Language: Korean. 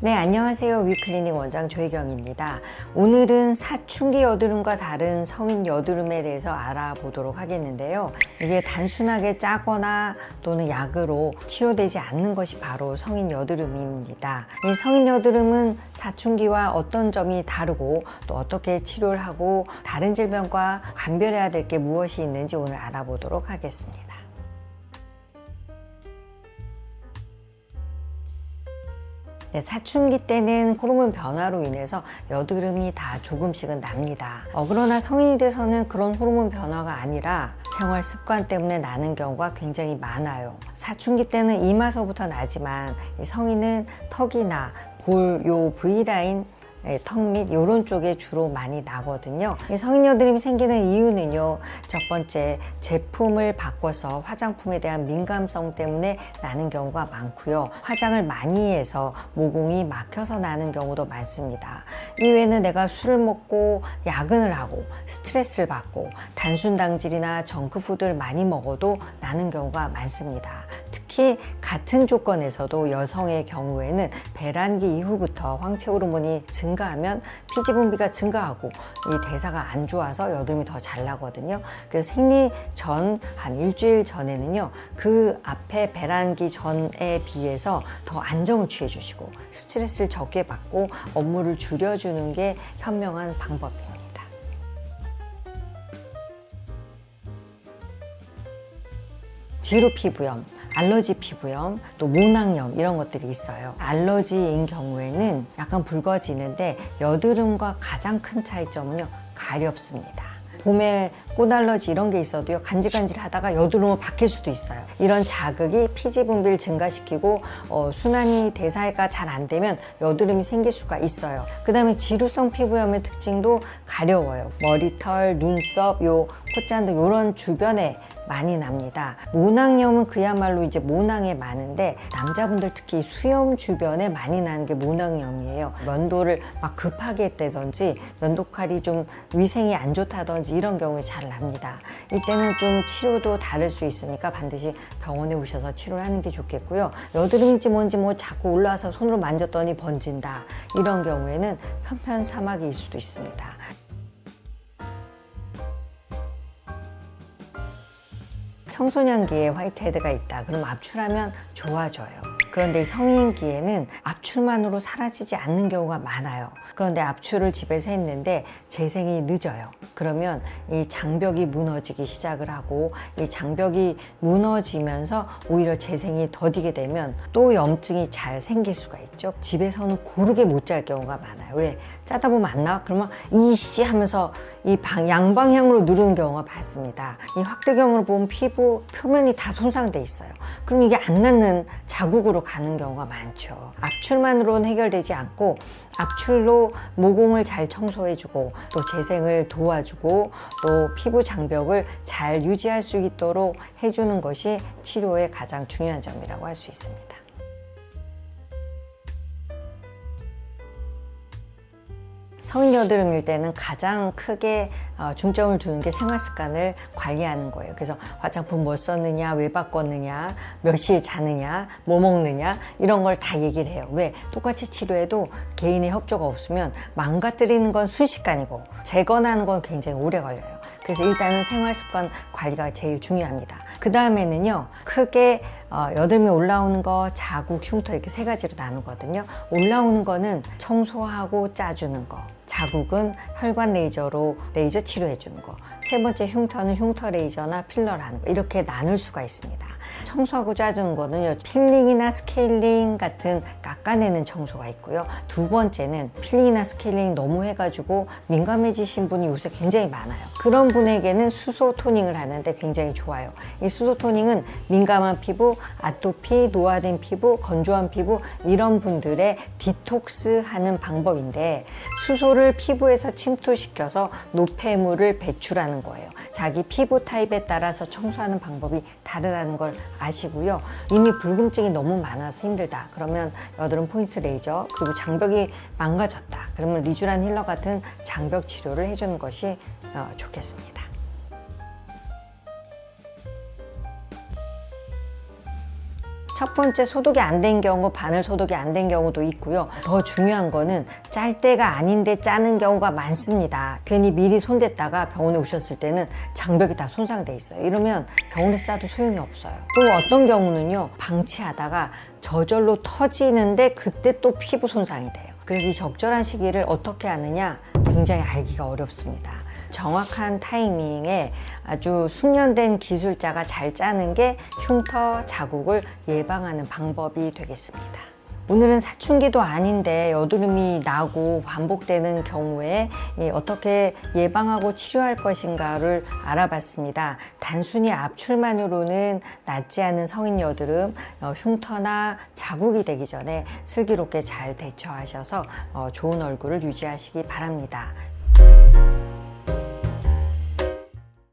네, 안녕하세요. 위클리닉 원장 조혜경입니다. 오늘은 사춘기 여드름과 다른 성인 여드름에 대해서 알아보도록 하겠는데요. 이게 단순하게 짜거나 또는 약으로 치료되지 않는 것이 바로 성인 여드름입니다. 이 성인 여드름은 사춘기와 어떤 점이 다르고 또 어떻게 치료를 하고 다른 질병과 감별해야 될 게 무엇이 있는지 오늘 알아보도록 하겠습니다. 네, 사춘기 때는 호르몬 변화로 인해서 여드름이 다 조금씩은 납니다. 그러나 성인이 돼서는 그런 호르몬 변화가 아니라 생활 습관 때문에 나는 경우가 굉장히 많아요. 사춘기 때는 이마서부터 나지만 성인은 턱이나 볼, 요 V라인 턱 및 이런 쪽에 주로 많이 나거든요. 성인 여드름이 생기는 이유는요, 첫 번째 제품을 바꿔서 화장품에 대한 민감성 때문에 나는 경우가 많고요. 화장을 많이 해서 모공이 막혀서 나는 경우도 많습니다. 이외에는 내가 술을 먹고 야근을 하고 스트레스를 받고 단순당질이나 정크푸드를 많이 먹어도 나는 경우가 많습니다. 특히 같은 조건에서도 여성의 경우에는 배란기 이후부터 황체 호르몬이 증가하면 피지 분비가 증가하고 이 대사가 안 좋아서 여드름이 더 잘 나거든요. 그래서 생리 전 한 일주일 전에는요, 그 앞에 배란기 전에 비해서 더 안정을 취해 주시고 스트레스를 적게 받고 업무를 줄여주는 게 현명한 방법입니다. 지루 피부염, 알러지 피부염, 또 모낭염 이런 것들이 있어요. 알러지인 경우에는 약간 붉어지는데 여드름과 가장 큰 차이점은요, 가렵습니다. 봄에 꽃 알러지 이런 게 있어도요, 간질간질 하다가 여드름으로 바뀔 수도 있어요. 이런 자극이 피지 분비를 증가시키고 순환이 대사가 잘 안 되면 여드름이 생길 수가 있어요. 그 다음에 지루성 피부염의 특징도 가려워요. 머리털, 눈썹, 요 콧잔등 이런 주변에 많이 납니다. 모낭염은 그야말로 이제 모낭에 많은데 남자분들 특히 수염 주변에 많이 나는 게 모낭염이에요. 면도를 막 급하게 했다든지 면도칼이 좀 위생이 안 좋다든지 이런 경우에 잘 납니다. 이때는 좀 치료도 다를 수 있으니까 반드시 병원에 오셔서 치료를 하는 게 좋겠고요. 여드름인지 뭔지 뭐 자꾸 올라와서 손으로 만졌더니 번진다, 이런 경우에는 편편사막일 수도 있습니다. 청소년기에 화이트헤드가 있다, 그럼 압출하면 좋아져요. 그런데 성인기에는 압출만으로 사라지지 않는 경우가 많아요. 그런데 압출을 집에서 했는데 재생이 늦어요. 그러면 이 장벽이 무너지기 시작을 하고 이 장벽이 무너지면서 오히려 재생이 더디게 되면 또 염증이 잘 생길 수가 있죠. 집에서는 고르게 못 잘 경우가 많아요. 왜? 짜다 보면 안 나와? 그러면 이씨 하면서 이 양방향으로 누르는 경우가 많습니다. 이 확대경으로 보면 피부 표면이 다 손상돼 있어요. 그럼 이게 안 낫는 자국으로 가는 경우가 많죠. 압출만으로는 해결되지 않고 압출로 모공을 잘 청소해주고 또 재생을 도와주고 또 피부 장벽을 잘 유지할 수 있도록 해주는 것이 치료의 가장 중요한 점이라고 할 수 있습니다. 성인 여드름일 때는 가장 크게 중점을 두는 게 생활 습관을 관리하는 거예요. 그래서 화장품 뭐 썼느냐, 왜 바꿨느냐, 몇 시에 자느냐, 뭐 먹느냐, 이런 걸 다 얘기를 해요. 왜? 똑같이 치료해도 개인의 협조가 없으면 망가뜨리는 건 순식간이고 재건하는 건 굉장히 오래 걸려요. 그래서 일단은 생활 습관 관리가 제일 중요합니다. 그 다음에는요, 크게 여드름이 올라오는 거, 자국, 흉터 이렇게 세 가지로 나누거든요. 올라오는 거는 청소하고 짜주는 거, 자국은 혈관 레이저로 레이저 치료해 주는 거, 세 번째 흉터는 흉터 레이저나 필러를 하는 거, 이렇게 나눌 수가 있습니다. 청소하고 짜주는 거는요, 필링이나 스케일링 같은 깎아내는 청소가 있고요. 두 번째는 필링이나 스케일링 너무 해가지고 민감해지신 분이 요새 굉장히 많아요. 그런 분에게는 수소 토닝을 하는데 굉장히 좋아요. 이 수소 토닝은 민감한 피부, 아토피, 노화된 피부, 건조한 피부 이런 분들의 디톡스 하는 방법인데, 수소를 피부에서 침투시켜서 노폐물을 배출하는 거예요. 자기 피부 타입에 따라서 청소하는 방법이 다르다는 걸 아시고요. 이미 붉음증이 너무 많아서 힘들다, 그러면 여드름 포인트 레이저, 그리고 장벽이 망가졌다, 그러면 리쥬란 힐러 같은 장벽 치료를 해주는 것이 좋겠습니다. 첫 번째 소독이 안 된 경우, 바늘 소독이 안 된 경우도 있고요. 더 중요한 거는 짤 때가 아닌데 짜는 경우가 많습니다. 괜히 미리 손댔다가 병원에 오셨을 때는 장벽이 다 손상돼 있어요. 이러면 병원에서 짜도 소용이 없어요. 또 어떤 경우는요, 방치하다가 저절로 터지는데 그때 또 피부 손상이 돼요. 그래서 이 적절한 시기를 어떻게 하느냐 굉장히 알기가 어렵습니다. 정확한 타이밍에 아주 숙련된 기술자가 잘 짜는 게 흉터 자국을 예방하는 방법이 되겠습니다. 오늘은 사춘기도 아닌데 여드름이 나고 반복되는 경우에 어떻게 예방하고 치료할 것인가를 알아봤습니다. 단순히 압출만으로는 낫지 않은 성인 여드름, 흉터나 자국이 되기 전에 슬기롭게 잘 대처하셔서 좋은 얼굴을 유지하시기 바랍니다.